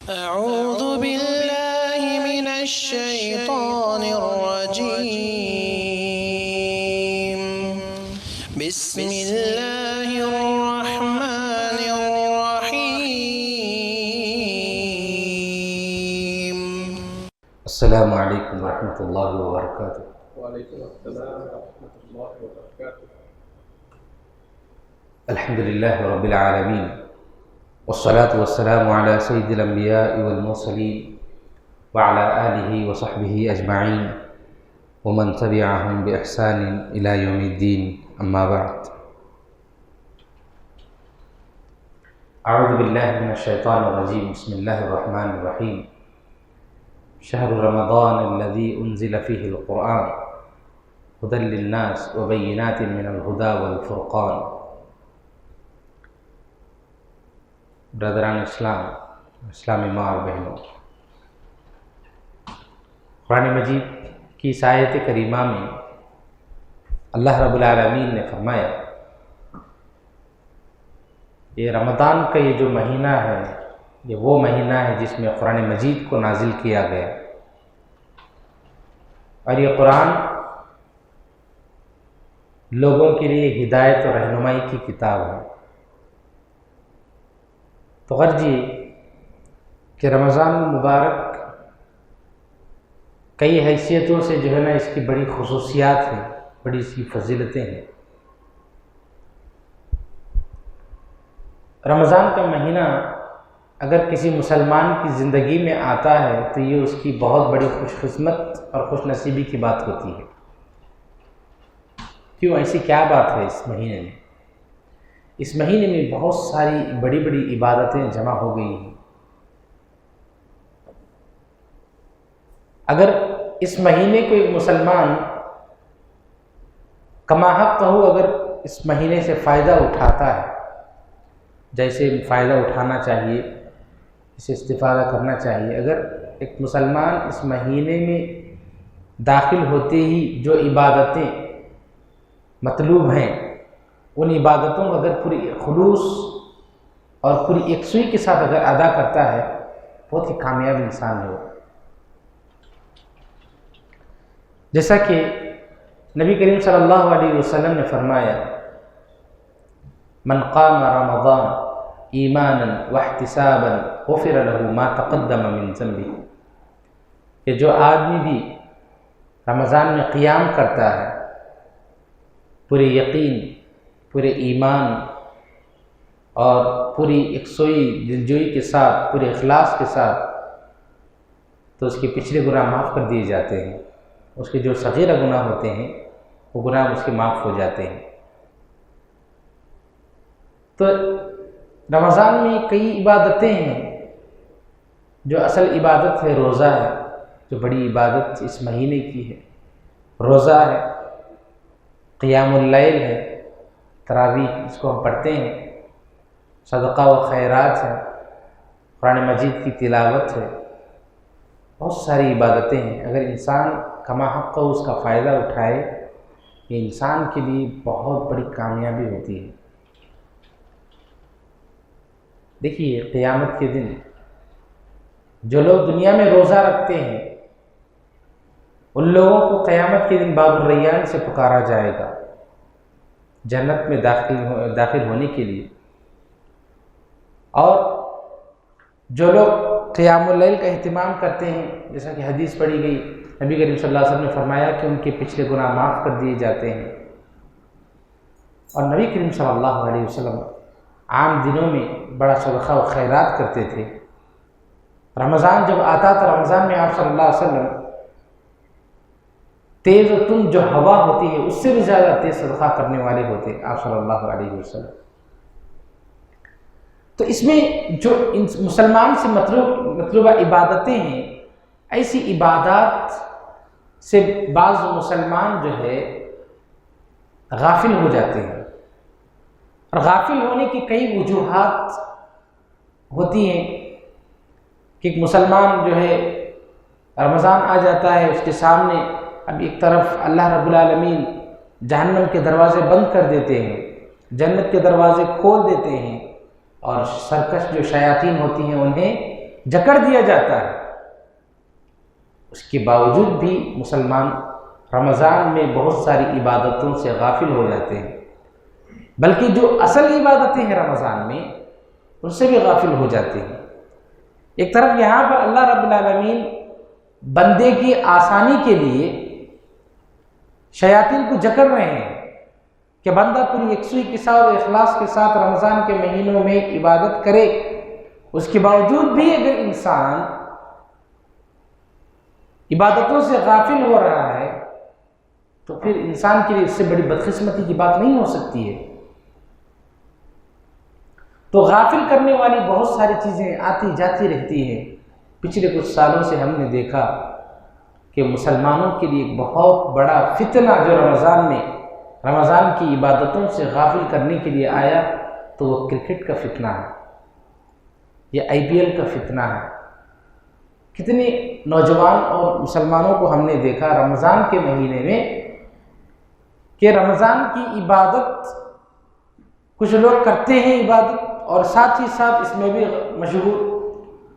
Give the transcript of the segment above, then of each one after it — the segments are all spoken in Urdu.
أعوذ بالله من الشيطان الرجيم بسم الله الرحمن الرحيم. السلام علیکم ورحمۃ اللہ وبرکاتہ۔ وعلیکم السلام ورحمۃ اللہ وبرکاتہ۔ الحمد للہ رب العالمین والصلاة والسلام علی سید الانبیاء والمرسلین وعلی آلہ وصحبہ اجمعین ومن تبعہم بإحسان الی یوم الدین، اما بعد۔ اعوذ باللہ من الشیطان الرجیم، بسم اللہ الرحمن الرحیم۔ شہر رمضان الذي انزل فيه القرآن هدى للناس وبینات من الہدی والفرقان۔ برادران اسلام، اسلامی ماں اور بہنوں، قرآن مجید کی اس آیت کریمہ میں اللہ رب العالمین نے فرمایا یہ رمضان کا یہ جو مہینہ ہے، یہ وہ مہینہ ہے جس میں قرآن مجید کو نازل کیا گیا، اور یہ قرآن لوگوں کے لیے ہدایت اور رہنمائی کی کتاب ہے۔ تو غرض یہ کہ رمضان المبارک کئی حیثیتوں سے جو ہے نا اس کی بڑی خصوصیات ہیں، بڑی اس کی فضیلتیں ہیں۔ رمضان کا مہینہ اگر کسی مسلمان کی زندگی میں آتا ہے تو یہ اس کی بہت بڑی خوش قسمت اور خوش نصیبی کی بات ہوتی ہے۔ کیوں؟ ایسی کیا بات ہے اس مہینے میں؟ اس مہینے میں بہت ساری بڑی بڑی عبادتیں جمع ہو گئی ہیں۔ اگر اس مہینے کو ایک مسلمان کما حق ہو اگر اس مہینے سے فائدہ اٹھاتا ہے، جیسے فائدہ اٹھانا چاہیے، اسے استفادہ کرنا چاہیے، اگر ایک مسلمان اس مہینے میں داخل ہوتے ہی جو عبادتیں مطلوب ہیں ان عبادتوں کو اگر پوری خلوص اور پوری یکسوئی کے ساتھ اگر ادا کرتا ہے، بہت ہی کامیاب انسان ہے وہ۔ جیسا کہ نبی کریم صلی اللہ علیہ وسلم نے فرمایا، من قام رمضان ایمانا واحتسابا غفر له ما تقدم من ذنبه، کہ جو آدمی بھی رمضان میں قیام کرتا ہے پورے یقین، پورے ایمان اور پوری یکسوئی دلجوئی کے ساتھ، پورے اخلاص کے ساتھ، تو اس کے پچھلے گناہ معاف کر دیے جاتے ہیں۔ اس کے جو صغیرہ گناہ ہوتے ہیں وہ گناہ اس کے معاف ہو جاتے ہیں۔ تو رمضان میں کئی عبادتیں ہیں۔ جو اصل عبادت ہے روزہ ہے، جو بڑی عبادت اس مہینے کی ہے، روزہ ہے، قیام اللیل ہے، تراویح اس کو ہم پڑھتے ہیں، صدقہ و خیرات ہے، قرآن مجید کی تلاوت ہے، بہت ساری عبادتیں ہیں۔ اگر انسان کما حق اس کا فائدہ اٹھائے، یہ انسان کے لیے بہت بڑی کامیابی ہوتی ہے۔ دیکھیے قیامت کے دن جو لوگ دنیا میں روزہ رکھتے ہیں ان لوگوں کو قیامت کے دن باب الریان سے پکارا جائے گا جنت میں داخل ہونے کے لیے۔ اور جو لوگ قیام اللیل کا اہتمام کرتے ہیں، جیسا کہ حدیث پڑھی گئی، نبی کریم صلی اللہ علیہ وسلم نے فرمایا کہ ان کے پچھلے گناہ معاف کر دیے جاتے ہیں۔ اور نبی کریم صلی اللہ علیہ وسلم عام دنوں میں بڑا صدقہ و خیرات کرتے تھے۔ رمضان جب آتا تھا، رمضان میں آپ صلی اللہ علیہ وسلم تیز و تند جو ہوا ہوتی ہے اس سے بھی زیادہ تیز صدقہ کرنے والے ہوتے آپ صلی اللہ علیہ وسلم۔ تو اس میں جو مسلمان سے مطلوبہ عبادتیں ہیں، ایسی عبادات سے بعض مسلمان جو ہے غافل ہو جاتے ہیں، اور غافل ہونے کی کئی وجوہات ہوتی ہیں کہ ایک مسلمان جو ہے رمضان آ جاتا ہے، اس کے سامنے اب ایک طرف اللہ رب العالمین جہنم کے دروازے بند کر دیتے ہیں، جنت کے دروازے کھول دیتے ہیں، اور سرکش جو شیاطین ہوتی ہیں انہیں جکڑ دیا جاتا ہے، اس کے باوجود بھی مسلمان رمضان میں بہت ساری عبادتوں سے غافل ہو جاتے ہیں، بلکہ جو اصل عبادتیں ہیں رمضان میں ان سے بھی غافل ہو جاتے ہیں۔ ایک طرف یہاں پر اللہ رب العالمین بندے کی آسانی کے لیے شیاطین کو جکڑ رہے ہیں کہ بندہ پوری یکسوئی کے ساتھ اور اخلاص کے ساتھ رمضان کے مہینوں میں عبادت کرے، اس کے باوجود بھی اگر انسان عبادتوں سے غافل ہو رہا ہے تو پھر انسان کے لیے اس سے بڑی بدقسمتی کی بات نہیں ہو سکتی ہے۔ تو غافل کرنے والی بہت ساری چیزیں آتی جاتی رہتی ہیں۔ پچھلے کچھ سالوں سے ہم نے دیکھا کہ مسلمانوں کے لیے ایک بہت بڑا فتنہ جو رمضان میں رمضان کی عبادتوں سے غافل کرنے کے لیے آیا تو وہ کرکٹ کا فتنہ ہے، یہ IPL کا فتنہ ہے۔ کتنے نوجوان اور مسلمانوں کو ہم نے دیکھا رمضان کے مہینے میں کہ رمضان کی عبادت کچھ لوگ کرتے ہیں عبادت اور ساتھ ہی ساتھ اس میں بھی مشغول،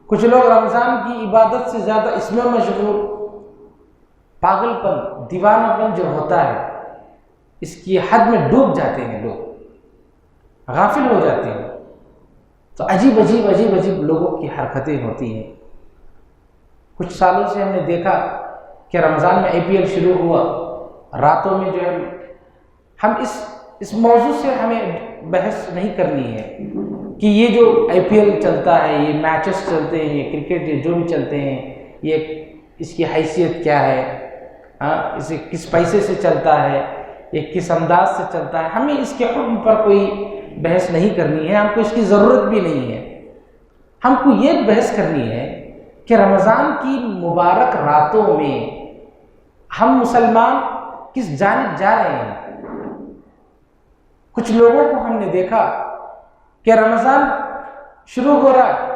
کچھ لوگ رمضان کی عبادت سے زیادہ اس میں مشغول۔ پاگل پن، دیوانہ پن جو ہوتا ہے اس کی حد میں ڈوب جاتے ہیں، لوگ غافل ہو جاتے ہیں۔ تو عجیب عجیب لوگوں کی حرکتیں ہوتی ہیں۔ کچھ سالوں سے ہم نے دیکھا کہ رمضان میں IPL شروع ہوا، راتوں میں جو ہے ہم اس موضوع سے ہمیں بحث نہیں کرنی ہے کہ یہ جو IPL چلتا ہے، یہ میچز چلتے ہیں، یہ کرکٹ یہ جو بھی چلتے ہیں، یہ اس کی حیثیت کیا ہے، اسے کس پیسے سے چلتا ہے، یہ کس انداز سے چلتا ہے، ہمیں اس کے حکم پر کوئی بحث نہیں کرنی ہے، ہم کو اس کی ضرورت بھی نہیں ہے۔ ہم کو یہ بحث کرنی ہے کہ رمضان کی مبارک راتوں میں ہم مسلمان کس جانب جا رہے ہیں۔ کچھ لوگوں کو ہم نے دیکھا کہ رمضان شروع ہو رہا ہے،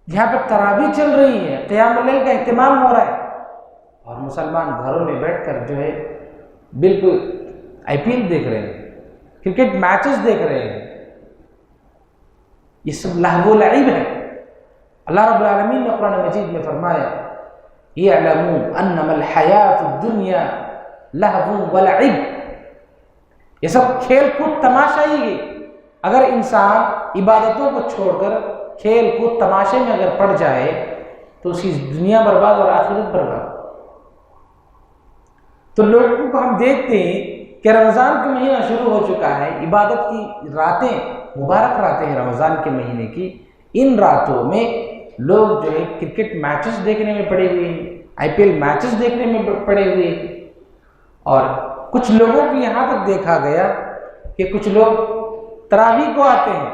یہاں پہ تراویح چل رہی ہے، قیام اللیل کا اہتمام ہو رہا ہے، اور مسلمان گھروں میں بیٹھ کر جو ہے بالکل IPL دیکھ رہے ہیں، کرکٹ میچز دیکھ رہے ہیں۔ یہ سب لہو و لعب ہے۔ اللہ رب العالمین نے قرآن مجید میں فرمایا اعلموا انما الحیات الدنیا لہو و لعب، یہ سب کھیل کود تماشائی ہے۔ اگر انسان عبادتوں کو چھوڑ کر کھیل کود تماشے میں اگر پڑ جائے تو اس کی دنیا برباد اور آخرت برباد۔ تو لوگوں کو ہم دیکھتے ہیں کہ رمضان کا مہینہ شروع ہو چکا ہے، عبادت کی راتیں مبارک راتیں ہیں رمضان کے مہینے کی، ان راتوں میں لوگ جو ہے کرکٹ میچز دیکھنے میں پڑے ہوئے ہیں، IPL میچز دیکھنے میں پڑے ہوئے ہیں، اور کچھ لوگوں کو یہاں تک دیکھا گیا کہ کچھ لوگ تراویح کو آتے ہیں،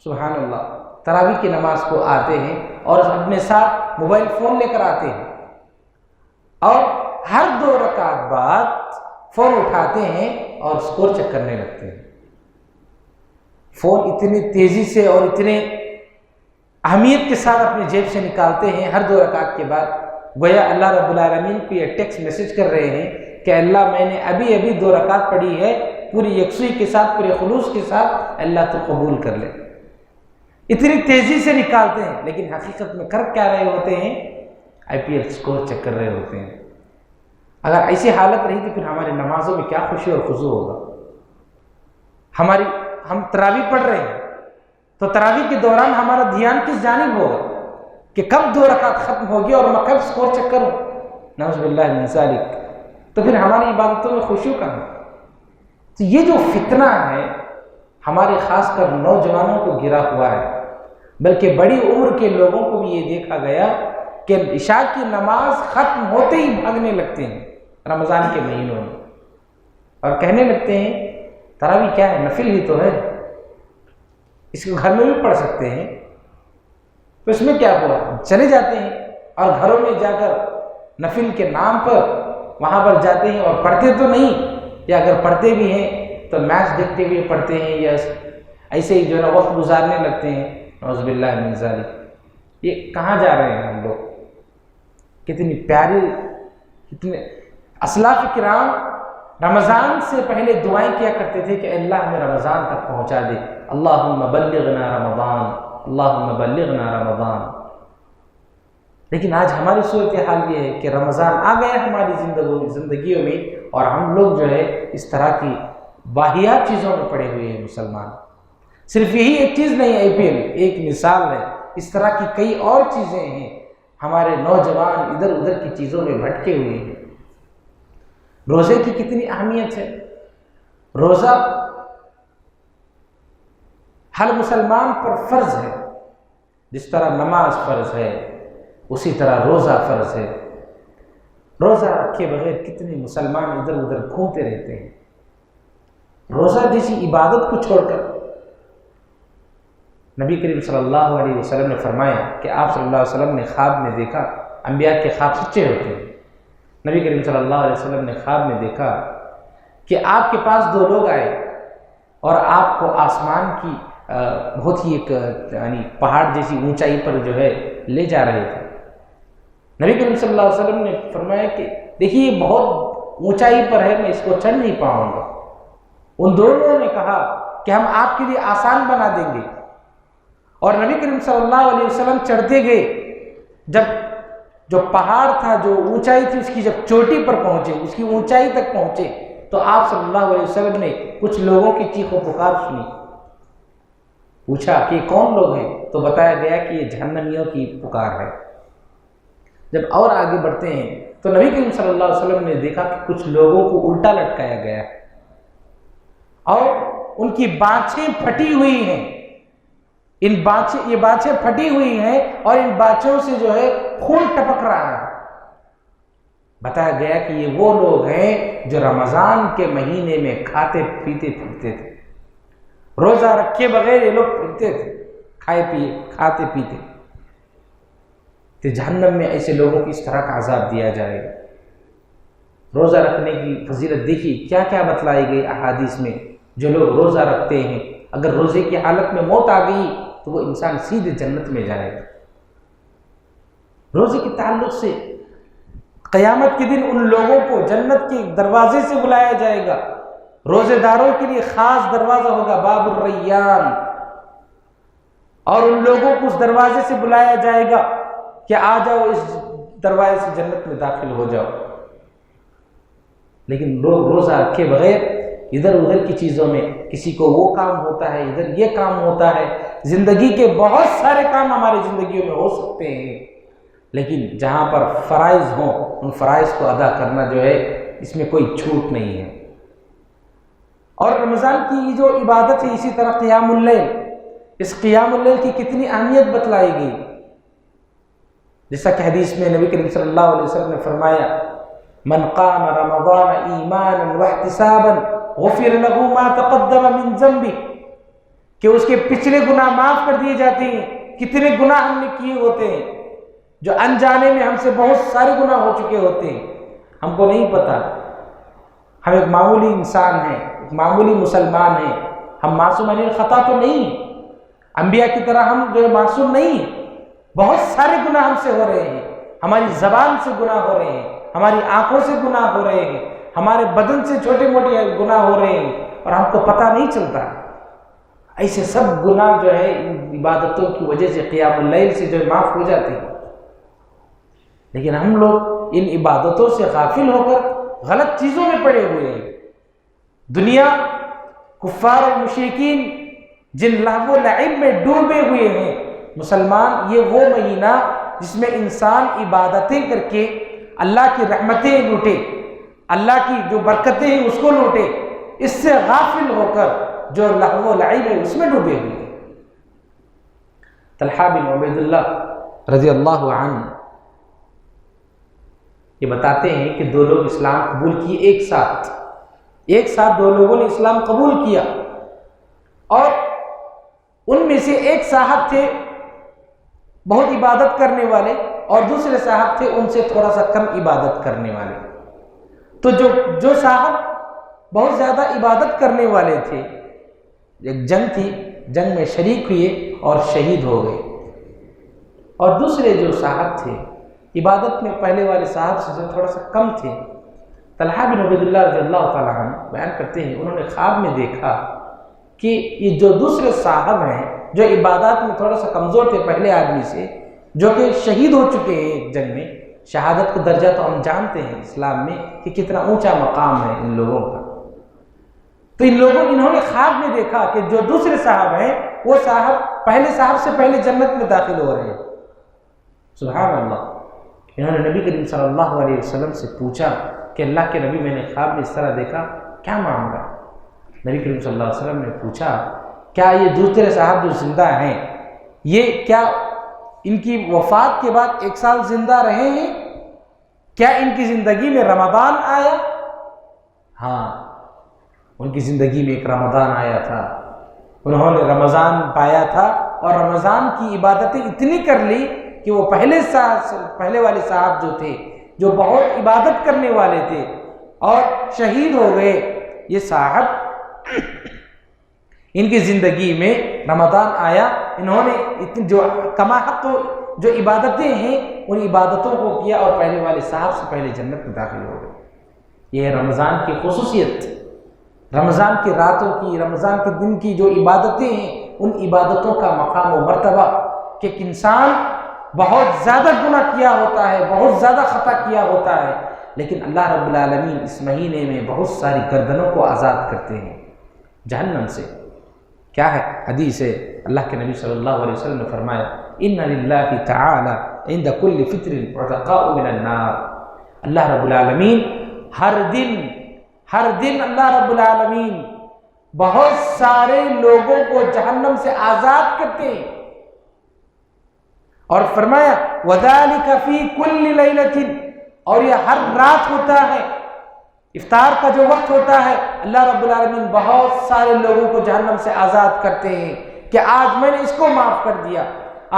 سبحان اللہ، تراویح کی نماز کو آتے ہیں اور اپنے ساتھ موبائل فون لے کر آتے ہیں، اور ہر 2 رکعت بعد فون اٹھاتے ہیں اور اسکور چیک کرنے لگتے ہیں۔ فون اتنی تیزی سے اور اتنے اہمیت کے ساتھ اپنے جیب سے نکالتے ہیں ہر 2 رکعت کے بعد، گویا اللہ رب العالمین کو یہ ٹیکسٹ میسج کر رہے ہیں کہ اللہ میں نے ابھی 2 رکعت پڑھی ہے، پوری یکسوئی کے ساتھ، پورے خلوص کے ساتھ، اللہ تو قبول کر لے۔ اتنی تیزی سے نکالتے ہیں، لیکن حقیقت میں کر کیا رہے ہوتے ہیں؟ IPL اسکور چیک کر رہے ہوتے ہیں۔ اگر ایسی حالت رہی تو پھر ہماری نمازوں میں کیا خوشی اور خضوع ہوگا۔ ہم تراویح پڑھ رہے ہیں تو تراویح کے دوران ہمارا دھیان کس جانب ہوگا کہ کب 2 رکعت ختم ہوگی اور میں کب اسکور چیک کروں؟ نعوذ باللہ من ذالک۔ تو پھر ہماری عبادتوں میں خشوع کہاں؟ تو یہ جو فتنہ ہے ہمارے خاص کر نوجوانوں کو گرا ہوا ہے، بلکہ بڑی عمر کے لوگوں کو بھی یہ دیکھا گیا کہ عشاء کی نماز ختم ہوتے ہی بھاگنے لگتے ہیں رمضان کے مہینوں میں، اور کہنے لگتے ہیں تراویح کیا ہے، نفل ہی تو ہے، اس کو گھر میں بھی پڑھ سکتے ہیں، تو اس میں کیا ہوا؟ چلے جاتے ہیں اور گھروں میں جا کر نفل کے نام پر وہاں پر جاتے ہیں اور پڑھتے تو نہیں، یا اگر پڑھتے بھی ہیں تو میچ دیکھتے ہوئے پڑھتے ہیں، یا ایسے ہی جو ہے نا وقت گزارنے لگتے ہیں، نعوذ باللہ من ذالک۔ یہ کہاں جا رہے ہیں ہم لوگ؟ کتنی پیاری، کتنے اسلاف کرام رمضان سے پہلے دعائیں کیا کرتے تھے کہ اللہ ہمیں رمضان تک پہنچا دے، اللہم بلغنا رمضان اللہم بلغنا رمضان۔ لیکن آج ہماری صورتحال یہ ہے کہ رمضان آ گیا ہماری زندگیوں میں، اور ہم لوگ جو ہے اس طرح کی واہیات چیزوں میں پڑے ہوئے ہیں مسلمان۔ صرف یہی ایک چیز نہیں، IPL ایک مثال ہے، اس طرح کی کئی اور چیزیں ہیں۔ ہمارے نوجوان ادھر ادھر کی چیزوں میں بھٹکے ہوئے ہیں۔ روزے کی کتنی اہمیت ہے۔ روزہ ہر مسلمان پر فرض ہے، جس طرح نماز فرض ہے اسی طرح روزہ فرض ہے۔ روزہ رکھے بغیر کتنے مسلمان ادھر ادھر گھومتے رہتے ہیں۔ روزہ جیسی عبادت کو چھوڑ کر نبی کریم صلی اللہ علیہ وسلم نے فرمایا کہ آپ صلی اللہ علیہ وسلم نے خواب میں دیکھا، انبیاء کے خواب سچے ہوتے ہیں، نبی کریم صلی اللہ علیہ وسلم نے خواب میں دیکھا کہ آپ کے پاس دو لوگ آئے اور آپ کو آسمان کی بہت ہی ایک یعنی پہاڑ جیسی اونچائی پر جو ہے لے جا رہے تھے۔ نبی کریم صلی اللہ علیہ وسلم نے فرمایا کہ دیکھیے یہ بہت اونچائی پر ہے، میں اس کو چڑھ نہیں پاؤں گا۔ ان دونوں نے کہا کہ ہم آپ کے لیے آسان بنا دیں گے، اور نبی کریم صلی اللہ علیہ وسلم چڑھتے گئے۔ جب جو پہاڑ تھا، جو اونچائی تھی، اس کی جب چوٹی پر پہنچے، اس کی اونچائی تک پہنچے، تو آپ صلی اللہ علیہ وسلم نے کچھ لوگوں کی چیخ و پکار سنی۔ پوچھا کہ کون لوگ ہیں، تو بتایا گیا کہ یہ جہنمیوں کی پکار ہے۔ جب اور آگے بڑھتے ہیں تو نبی کریم صلی اللہ علیہ وسلم نے دیکھا کہ کچھ لوگوں کو الٹا لٹکایا گیا ہے اور ان کی بانچیں پھٹی ہوئی ہیں۔ یہ بانچیں پھٹی ہوئی ہیں اور ان بانچوں سے جو ہے خون ٹپک رہا ہے۔ بتایا گیا کہ یہ وہ لوگ ہیں جو رمضان کے مہینے میں کھاتے پیتے پھرتے تھے، روزہ رکھے بغیر یہ لوگ پھرتے تھے، کھاتے پیتے۔ کہ جہنم میں ایسے لوگوں کو اس طرح کا عذاب دیا جائے گا۔ روزہ رکھنے کی فضیلت دیکھیے کیا کیا بتلائی گئی احادیث میں۔ جو لوگ روزہ رکھتے ہیں، اگر روزے کی حالت میں موت آ گئی تو وہ انسان سیدھے جنت میں جائے گا۔ روزے کے تعلق سے قیامت کے دن ان لوگوں کو جنت کے دروازے سے بلایا جائے گا۔ روزے داروں کے لیے خاص دروازہ ہوگا، باب الریان، اور ان لوگوں کو اس دروازے سے بلایا جائے گا کہ آ جاؤ، اس دروازے سے جنت میں داخل ہو جاؤ۔ لیکن لوگ روزہ رکھے بغیر ادھر ادھر کی چیزوں میں، کسی کو وہ کام ہوتا ہے، ادھر یہ کام ہوتا ہے۔ زندگی کے بہت سارے کام ہماری زندگیوں میں ہو سکتے ہیں، لیکن جہاں پر فرائض ہوں ان فرائض کو ادا کرنا جو ہے اس میں کوئی چھوٹ نہیں ہے۔ اور رمضان کی یہ جو عبادت ہے، اسی طرح قیام اللیل، اس قیام اللیل کی کتنی اہمیت بتلائی گئی۔ جیسا کہ حدیث میں نبی کریم صلی اللہ علیہ وسلم نے فرمایا، من قام رمضان ایمانا واحتسابا غفر له ما تقدم من ذنبه، کہ اس کے پچھلے گناہ معاف کر دیے جاتے ہیں۔ کتنے گناہ ہم نے کیے ہوتے ہیں، جو انجانے میں ہم سے بہت سارے گناہ ہو چکے ہوتے ہیں، ہم کو نہیں پتا۔ ہم ایک معمولی انسان ہیں، ایک معمولی مسلمان ہیں، ہم معصوم عن الخطا تو نہیں ہیں، انبیاء کی طرح ہم جو ہے معصوم نہیں ہیں۔ بہت سارے گناہ ہم سے ہو رہے ہیں، ہماری زبان سے گناہ ہو رہے ہیں، ہماری آنکھوں سے گناہ ہو رہے ہیں، ہمارے بدن سے چھوٹے موٹے گناہ ہو رہے ہیں اور ہم کو پتہ نہیں چلتا۔ ایسے سب گناہ جو ہے ان عبادتوں کی وجہ سے، قیام اللیل سے جو ہے معاف ہو جاتے ہیں۔ لیکن ہم لوگ ان عبادتوں سے غافل ہو کر غلط چیزوں میں پڑے ہوئے ہیں۔ دنیا، کفار اور مشرکین جن لہو و لعب میں ڈوبے ہوئے ہیں، مسلمان یہ وہ مہینہ جس میں انسان عبادتیں کر کے اللہ کی رحمتیں لوٹے، اللہ کی جو برکتیں ہیں اس کو لوٹے، اس سے غافل ہو کر جو لہو و لعب ہے اس میں ڈوبے ہوئے ہیں۔ طلحہ بن عبید اللہ رضی اللہ عنہ یہ بتاتے ہیں کہ دو لوگ اسلام قبول کیے ایک ساتھ دو لوگوں نے اسلام قبول کیا، اور ان میں سے ایک صاحب تھے بہت عبادت کرنے والے اور دوسرے صاحب تھے ان سے تھوڑا سا کم عبادت کرنے والے۔ تو جو صاحب بہت زیادہ عبادت کرنے والے تھے، ایک جنگ تھی، جنگ میں شریک ہوئے اور شہید ہو گئے، اور دوسرے جو صاحب تھے عبادت میں پہلے والے صاحب سے جو تھوڑا سا کم تھے۔ طلحہ بن عبید اللہ رضی اللہ تعالیٰ عنہ بیان کرتے ہیں، انہوں نے خواب میں دیکھا کہ یہ جو دوسرے صاحب ہیں جو عبادات میں تھوڑا سا کمزور تھے پہلے آدمی سے، جو کہ شہید ہو چکے ہیں ایک جنگ میں، شہادت کا درجہ تو ہم جانتے ہیں اسلام میں کہ کتنا اونچا مقام ہے ان لوگوں کا، تو انہوں نے خواب میں دیکھا کہ جو دوسرے صاحب ہیں وہ صاحب پہلے صاحب سے پہلے جنت میں داخل ہو رہے ہیں۔ سبحان اللہ۔ انہوں نے نبی کریم صلی اللہ علیہ وسلم سے پوچھا کہ اللہ کے نبی، میں نے خواب میں اس طرح دیکھا، کیا معاملہ؟ نبی کریم صلی اللہ علیہ وسلم نے پوچھا کیا یہ دوسرے صاحب جو زندہ ہیں یہ کیا ان کی وفات کے بعد 1 سال زندہ رہے ہیں؟ کیا ان کی زندگی میں رمضان آیا؟ ہاں، ان کی زندگی میں ایک رمضان آیا تھا، انہوں نے رمضان پایا تھا اور رمضان کی عبادتیں اتنی کر لی کہ وہ پہلے والے صاحب جو تھے، جو بہت عبادت کرنے والے تھے اور شہید ہو گئے، یہ صاحب ان کی زندگی میں رمضان آیا، انہوں نے جو کما حق جو عبادتیں ہیں ان عبادتوں کو کیا اور پہلے والے صاحب سے پہلے جنت میں داخل ہو گئے۔ یہ ہے رمضان کی خصوصیت، رمضان کی راتوں کی، رمضان کے دن کی جو عبادتیں ہیں ان عبادتوں کا مقام و مرتبہ، کہ ایک انسان بہت زیادہ گناہ کیا ہوتا ہے، بہت زیادہ خطا کیا ہوتا ہے، لیکن اللہ رب العالمین اس مہینے میں بہت ساری گردنوں کو آزاد کرتے ہیں جہنم سے۔ کیا ہے حدیث ہے، اللہ کے نبی صلی اللہ علیہ وسلم نے فرمایا ان للہ تعالی عند کل فطر عتقاء من النار، اللہ رب العالمین ہر دن اللہ رب العالمین بہت سارے لوگوں کو جہنم سے آزاد کرتے ہیں، اور فرمایا وَذَلِكَ فِي كُلِّ لَيْلَةٍ، اور یہ ہر رات ہوتا ہے، افطار کا جو وقت ہوتا ہے اللہ رب العالمین بہت سارے لوگوں کو جہنم سے آزاد کرتے ہیں کہ آج میں نے اس کو معاف کر دیا،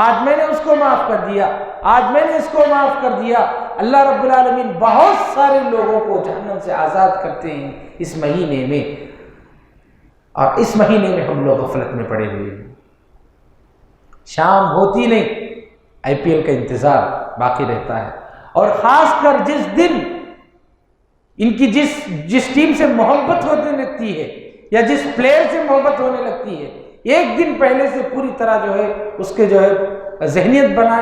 آج میں نے اس کو معاف کر دیا، آج میں نے اس کو معاف کر دیا۔ اللہ رب العالمین بہت سارے لوگوں کو جہنم سے آزاد کرتے ہیں اس مہینے میں، اور اس مہینے میں ہم لوگ غفلت میں پڑے ہوئے ہیں۔ شام ہوتی نہیں، IPL کا انتظار باقی رہتا ہے، اور خاص کر جس دن ان کی جس ٹیم سے محبت ہونے لگتی ہے یا جس پلیئر سے محبت ہونے لگتی ہے، ایک دن پہلے سے پوری طرح جو ہے اس کے جو ہے ذہنیت بنا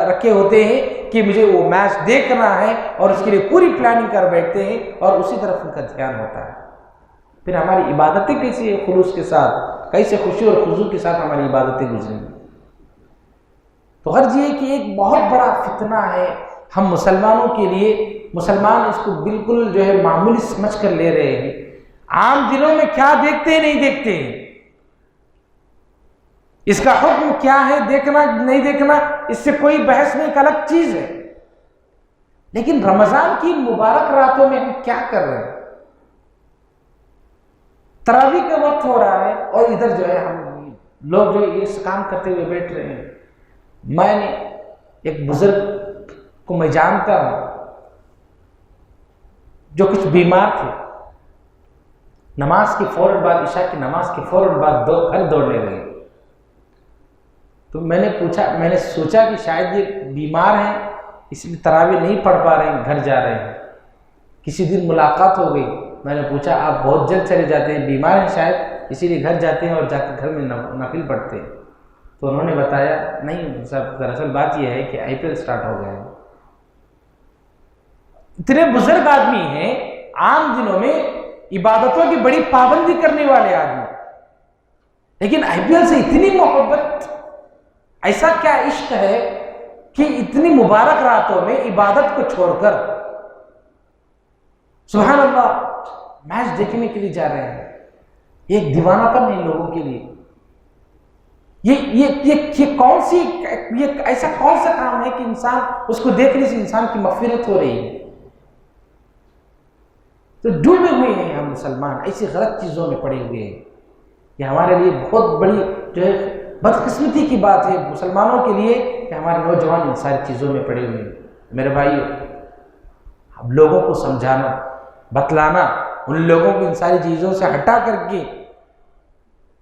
رکھے ہوتے ہیں کہ مجھے وہ میچ دیکھنا ہے، اور اس کے لیے پوری پلاننگ کر بیٹھتے ہیں اور اسی طرف ان کا دھیان ہوتا ہے۔ پھر ہماری عبادتیں کیسے خلوص کے ساتھ، کیسے خوشی اور خضوع کے ساتھ ہماری عبادتیں گزریں گی؟ تو غرض یہ کہ ایک بہت بڑا فتنہ ہے ہم مسلمانوں کے لیے، مسلمان اس کو بالکل جو ہے معمولی سمجھ کر لے رہے ہیں۔ عام دنوں میں کیا دیکھتے ہیں نہیں دیکھتے ہیں، اس کا حکم کیا ہے، دیکھنا نہیں دیکھنا، اس سے کوئی بحث نہیں، ایک الگ چیز ہے، لیکن رمضان کی مبارک راتوں میں ہم کیا کر رہے ہیں؟ تراویح کا وقت ہو رہا ہے اور ادھر جو ہے ہم لوگ جو یہ کام کرتے ہوئے بیٹھ رہے ہیں۔ میں نے ایک بزرگ کو میں جانتا ہوں جو کچھ بیمار تھے، نماز کے فوراً بعد، عشاء کی نماز کے فوراً بعد گھر دوڑنے لگے، تو میں نے سوچا کہ شاید یہ بیمار ہیں اس لیے تراویح نہیں پڑھ پا رہے ہیں، گھر جا رہے ہیں۔ کسی دن ملاقات ہو گئی، میں نے پوچھا آپ بہت جلد چلے جاتے ہیں، بیمار ہیں شاید اسی لیے گھر جاتے ہیں اور جا کے گھر میں نفل پڑھتے ہیں؟ تو انہوں نے بتایا نہیں صاحب، دراصل بات یہ ہے کہ IPL سٹارٹ ہو گیا ہے۔ اتنے بزرگ آدمی ہیں، عام دنوں میں عبادتوں کی بڑی پابندی کرنے والے آدمی، لیکن IPL سے اتنی محبت، ایسا کیا عشق ہے کہ اتنی مبارک راتوں میں عبادت کو چھوڑ کر سبحان اللہ میچ دیکھنے کے لیے جا رہے ہیں۔ ایک دیوانہ پن ہے لوگوں کے لیے۔ یہ کون سی، یہ ایسا کون سا کام ہے کہ انسان اس کو دیکھنے سے انسان کی مغفرت ہو رہی ہے؟ تو ڈوبے ہوئے ہیں ہم مسلمان، ایسی غلط چیزوں میں پڑے ہوئے ہیں۔ یہ ہمارے لیے بہت بڑی جو ہے بدقسمتی کی بات ہے مسلمانوں کے لیے کہ ہمارے نوجوان ان ساری چیزوں میں پڑے ہوئے ہیں۔ میرے بھائیو، اب لوگوں کو سمجھانا، بتلانا، ان لوگوں کو ان ساری چیزوں سے ہٹا کر کے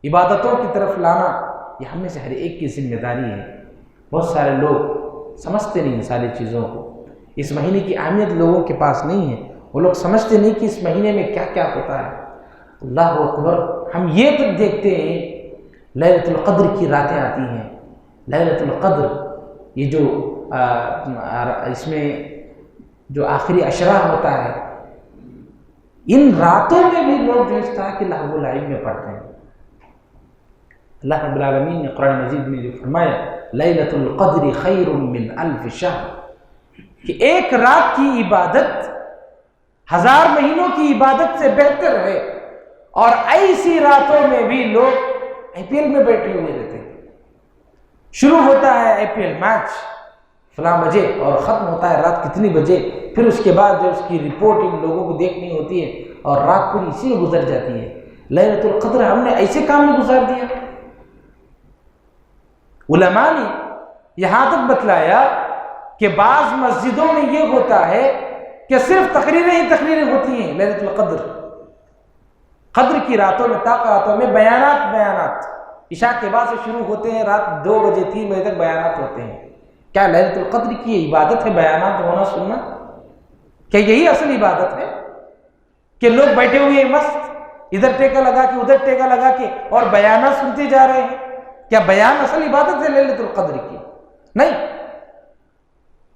عبادتوں کی طرف لانا، یہ ہم میں سے ہر ایک کی ذمہ داری ہے۔ بہت سارے لوگ سمجھتے نہیں ان ساری چیزوں کو، اس مہینے کی اہمیت لوگوں کے پاس نہیں ہے، وہ لوگ سمجھتے نہیں کہ اس مہینے میں کیا کیا ہوتا ہے۔ اللہ اکبر، ہم یہ تو دیکھتے ہیں لیلۃ القدر کی راتیں آتی ہیں. لیلۃ القدر یہ جو اس میں جو آخری عشرہ ہوتا ہے، ان راتوں میں بھی لوگ جو اس طرح کے لہو و لعب میں پڑتے ہیں. اللہ رب العالمین نے قرآن مجید میں جو فرمایا لیلۃ القدر خیر من الف شہر، کہ ایک رات کی عبادت 1000 مہینوں کی عبادت سے بہتر ہے. اور ایسی راتوں میں بھی لوگ IPL میں بیٹھے ہوئے رہتے ہیں. شروع ہوتا ہے IPL میچ فلاں بجے اور ختم ہوتا ہے رات کتنی بجے، پھر اس کے بعد جو اس کی رپورٹ ان لوگوں کو دیکھنی ہوتی ہے اور رات پوری اسی میں گزر جاتی ہے. لیلۃ القدر ہم نے ایسے کام میں گزار دیا. علماء نے یہاں تک بتلایا کہ بعض مسجدوں میں یہ ہوتا ہے کہ صرف تقریریں ہی تقریریں ہوتی ہیں لیلۃ القدر. قدر کی راتوں میں راتوں میں بیانات عشاء کے بعد سے شروع ہوتے ہیں، رات 2 بجے 3 بجے تک بیانات ہوتے ہیں. کیا لیلۃ القدر کی یہ عبادت ہے بیانات ہونا سننا؟ کیا یہی اصل عبادت ہے کہ لوگ بیٹھے ہوئے ہیں مست، ادھر ٹیکا لگا کے ادھر ٹیکا لگا کے اور بیانات سنتے جا رہے ہیں؟ کیا بیان اصل عبادت ہے لیلۃ القدر کی؟ نہیں.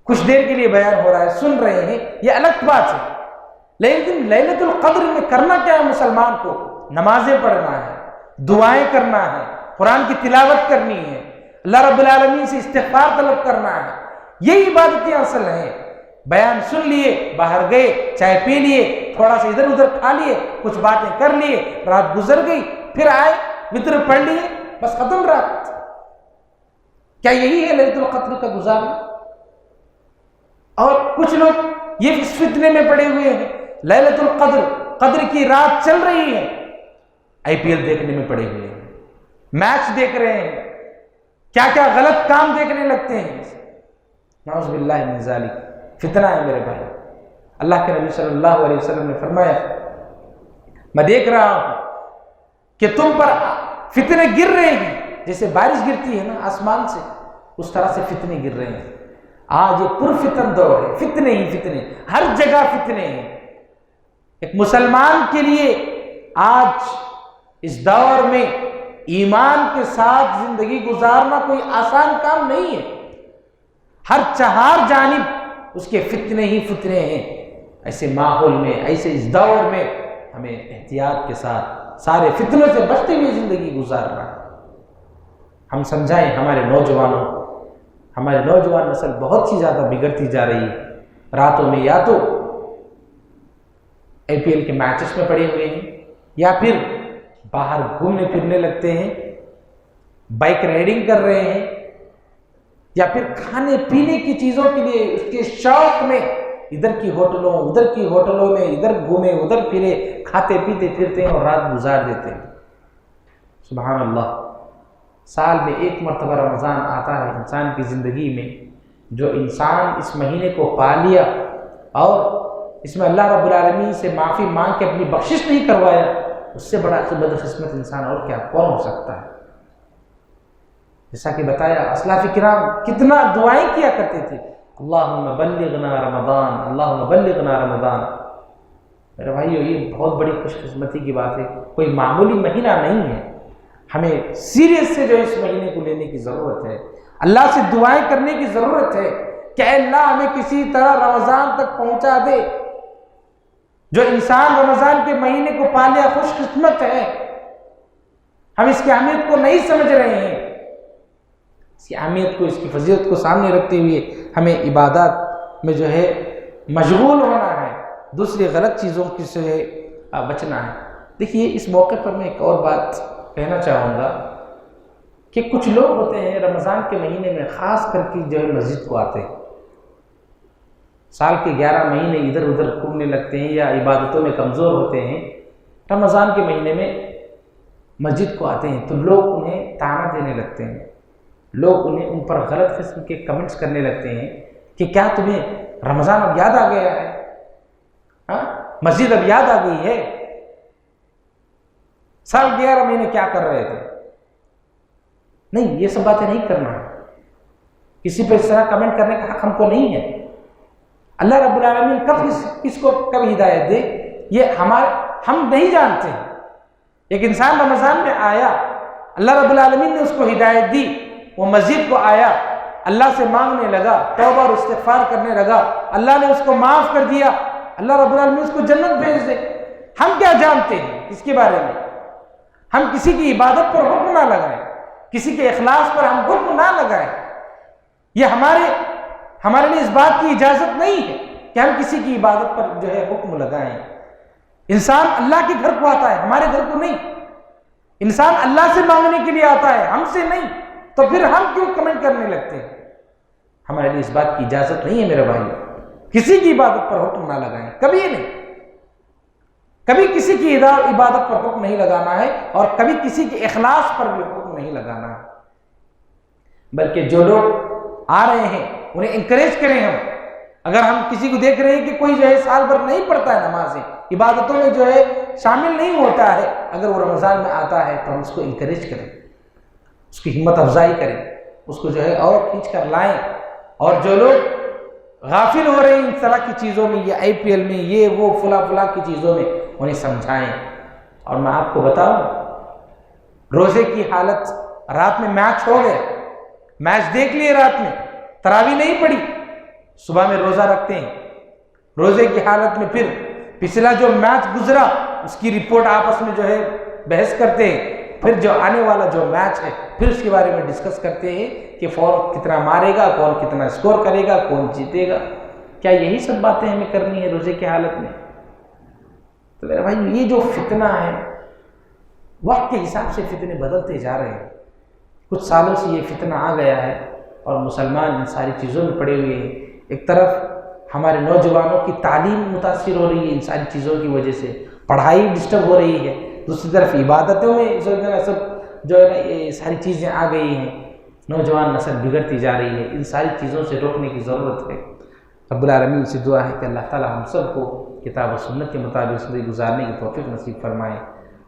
کچھ دیر کے لیے بیان ہو رہا ہے، سن رہے ہیں، یہ الگ بات ہے. لیکن لیلۃ القدر میں کرنا کیا ہے مسلمان کو؟ نمازیں پڑھنا ہے، دعائیں کرنا ہے، قرآن کی تلاوت کرنی ہے، اللہ رب العالمین سے استغفار طلب کرنا ہے. یہی عبادتیں اصل ہیں. بیان سن لیے، باہر گئے، چائے پی لیے، تھوڑا سا ادھر ادھر کھا لیے، کچھ باتیں کر لیے، رات گزر گئی، پھر آئے وتر پڑھ لیے، بس ختم رات. کیا یہی ہے لیلۃ القدر کا گزارنا؟ اور کچھ لوگ یہ اس فتنے میں پڑے ہوئے ہیں، لیلۃ القدر قدر کی رات چل رہی ہے، IPL دیکھنے میں پڑے ہوئے ہیں، میچ دیکھ رہے ہیں، کیا کیا غلط کام دیکھنے لگتے ہیں. نعوذ باللہ من ذالک. فتنہ ہے میرے بھائی. اللہ کے نبی صلی اللہ علیہ وسلم نے فرمایا میں دیکھ رہا ہوں کہ تم پر فتنے گر رہے ہیں، جیسے بارش گرتی ہے نا آسمان سے، اس طرح سے فتنے گر رہے ہیں. آج یہ پرفتن دور ہے، فتنے ہی فتنے، ہر جگہ فتنے ہیں. ایک مسلمان کے لیے آج اس دور میں ایمان کے ساتھ زندگی گزارنا کوئی آسان کام نہیں ہے. ہر چہار جانب اس کے فتنے ہی فتنے ہیں. ایسے ماحول میں، ایسے اس دور میں ہمیں احتیاط کے ساتھ سارے فتنوں سے بچتے ہوئے زندگی گزارنا. ہم سمجھائیں ہمارے نوجوانوں، ہماری نوجوان نسل بہت سی زیادہ بگڑتی جا رہی ہے. راتوں میں یا تو IPL کے میچز میں پڑے ہوئے ہیں، یا پھر باہر گھومنے پھرنے لگتے ہیں، بائک رائڈنگ کر رہے ہیں، یا پھر کھانے پینے کی چیزوں کے لیے اس کے شوق میں ادھر کی ہوٹلوں میں ادھر گھومے ادھر پھرے، کھاتے پیتے پھرتے ہیں اور رات گزار دیتے ہیں. سبحان اللہ. سال میں ایک مرتبہ رمضان آتا ہے انسان کی زندگی میں، جو انسان اس مہینے کو پا لیا اور اس میں اللہ رب العالمین سے معافی مانگ کے اپنی بخشش نہیں کروایا، اس سے بڑا بدقسمت انسان اور کیا کون ہو سکتا ہے. جیسا کہ بتایا اسلاف کرام کتنا دعائیں کیا کرتے تھے، اللہم بلغنا رمضان، اللہم بلغنا رمضان. میرے بھائیو یہ بہت بڑی خوش قسمتی کی بات ہے، کوئی معمولی مہینہ نہیں ہے. ہمیں سیریس سے جو اس مہینے کو لینے کی ضرورت ہے، اللہ سے دعائیں کرنے کی ضرورت ہے کہ اے اللہ ہمیں کسی طرح رمضان تک پہنچا دے. جو انسان رمضان کے مہینے کو پا لیا خوش قسمت ہے. ہم اس کی اہمیت کو نہیں سمجھ رہے ہیں. اس کی اہمیت کو، اس کی فضیلت کو سامنے رکھتے ہوئے ہمیں عبادات میں جو ہے مشغول ہونا ہے، دوسری غلط چیزوں کی سے بچنا ہے. دیکھیے اس موقع پر میں ایک اور بات کہنا چاہوں گا کہ کچھ لوگ ہوتے ہیں رمضان کے مہینے میں خاص کر کے جو ہے مسجد کو آتے ہیں، سال کے 11 مہینے ادھر ادھر گھومنے لگتے ہیں یا عبادتوں میں کمزور ہوتے ہیں، رمضان کے مہینے میں مسجد کو آتے ہیں تو لوگ انہیں طعنہ دینے لگتے ہیں، لوگ انہیں ان پر غلط قسم کے کمنٹس کرنے لگتے ہیں کہ کیا تمہیں رمضان اب یاد آ گیا ہے؟ ہاں مسجد اب یاد آ گئی ہے؟ سال 11 مہینے کیا کر رہے تھے؟ نہیں، یہ سب باتیں نہیں کرنا ہے. کسی پر اس طرح کمنٹ کرنے کا حق ہم کو نہیں ہے. اللہ رب العالمین کب کس کو کب ہدایت دے یہ ہم نہیں جانتے ہیں. ایک انسان رمضان میں آیا اللہ رب العالمین نے اس کو ہدایت دی، وہ مسجد کو آیا، اللہ سے مانگنے لگا، توبہ اور استغفار کرنے لگا، اللہ نے اس کو معاف کر دیا، اللہ رب العالمین اس کو جنت بھیج دے۔ ہم کیا جانتے ہیں اس کے بارے میں؟ ہم کسی کی عبادت پر حکم نہ لگائیں، کسی کے اخلاص پر ہم حکم نہ لگائیں۔ یہ ہمارے لیے اس بات کی اجازت نہیں ہے کہ ہم کسی کی عبادت پر جو ہے حکم لگائیں۔ انسان اللہ کے گھر کو آتا ہے، ہمارے گھر کو نہیں۔ انسان اللہ سے مانگنے کے لیے آتا ہے، ہم سے نہیں، تو پھر ہم کیوں کمنٹ کرنے لگتے ہیں؟ ہمارے لیے اس بات کی اجازت نہیں ہے میرے بھائی، کسی کی عبادت پر حکم نہ لگائیں، کبھی نہیں، کبھی کسی کی عبادت پر حکم نہیں لگانا ہے، اور کبھی کسی کے اخلاص پر بھی حکم نہیں لگانا ہے، بلکہ جو لوگ آ رہے ہیں انہیں انکریج کریں۔ ہم اگر ہم کسی کو دیکھ رہے ہیں کہ کوئی جو ہے سال بھر نہیں پڑھتا ہے، نمازیں عبادتوں میں جو ہے شامل نہیں ہوتا ہے، اگر وہ رمضان میں آتا ہے تو ہم اس کو انکریج کریں، اس کی ہمت افزائی کریں، اس کو جو ہے اور کھینچ کر لائیں۔ اور جو لوگ غافل ہو رہے ہیں ان طرح کی چیزوں میں، یہ IPL میں، یہ وہ فلاں کی چیزوں میں، انہیں سمجھائیں۔ اور میں آپ کو بتاؤں، روزے کی حالت، رات میں میچ ہو گیا، میچ دیکھ لیے، رات میں تراویح نہیں پڑھی، صبح میں روزہ رکھتے ہیں، روزے کی حالت میں پھر پچھلا جو میچ گزرا اس کی رپورٹ آپس میں جو ہے بحث کرتے ہیں، پھر جو آنے والا جو میچ ہے پھر اس کے بارے میں ڈسکس کرتے ہیں کہ کون کتنا مارے گا، کون کتنا اسکور کرے گا، کون جیتے گا۔ کیا یہی سب باتیں ہمیں کرنی ہے روزے کی حالت میں؟ تو میرے بھائی، یہ جو فتنہ ہے، وقت کے حساب سے فتنے بدلتے جا رہے ہیں۔ کچھ سالوں سے یہ فتنہ آ گیا ہے اور مسلمان ان ساری چیزوں میں پڑے ہوئے ہیں۔ ایک طرف ہمارے نوجوانوں کی تعلیم متاثر ہو رہی ہے ان ساری چیزوں کی وجہ سے، پڑھائی ڈسٹرب ہو رہی ہے، دوسری طرف عبادتوں میں سب جو ہے نا یہ ساری چیزیں آ گئی ہیں، نوجوان نسل بگڑتی جا رہی ہے۔ ان ساری چیزوں سے روکنے کی ضرورت ہے۔ رب العالمین سے دعا ہے کہ اللہ تعالی ہم سب کو کتاب و سنت کے مطابق زندگی گزارنے کی توفیق نصیب فرمائے۔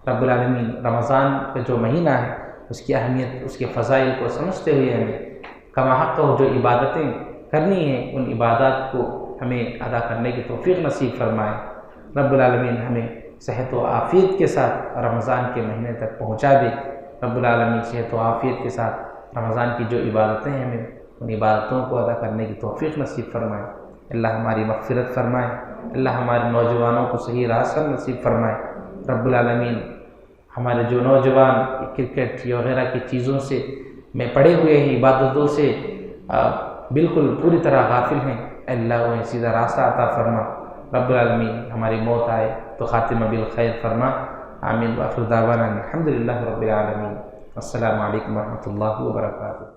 رب العالمین رمضان کا جو مہینہ ہے اس کی اہمیت، اس کے فضائل کو سمجھتے ہوئے ہمیں کما حق جو عبادتیں کرنی ہیں ان عبادات کو ہمیں ادا کرنے کی توفیق نصیب فرمائے۔ رب العالمین ہمیں صحت و عافیت کے ساتھ رمضان کے مہینے تک پہنچا دے۔ رب العالمین صحت و عافیت کے ساتھ رمضان کی جو عبادتیں ہیں ہمیں ان عبادتوں کو ادا کرنے کی توفیق نصیب فرمائے۔ اللہ ہماری مغفرت فرمائے، اللہ ہمارے نوجوانوں کو صحیح راستہ نصیب فرمائے۔ رب العالمین ہمارے جو نوجوان کرکٹ وغیرہ کی چیزوں سے میں پڑے ہوئے ہیں، عبادتوں سے بالکل پوری طرح غافل ہیں، اللہ انہیں سیدھا راستہ عطا فرما۔ رب العالمین ہماری موت آئے تو خاتمہ بالخیر فرما۔ آمین۔ وآخر دعوانا الحمدللہ رب العالمین۔ السلام علیکم ورحمۃ اللہ وبرکاتہ۔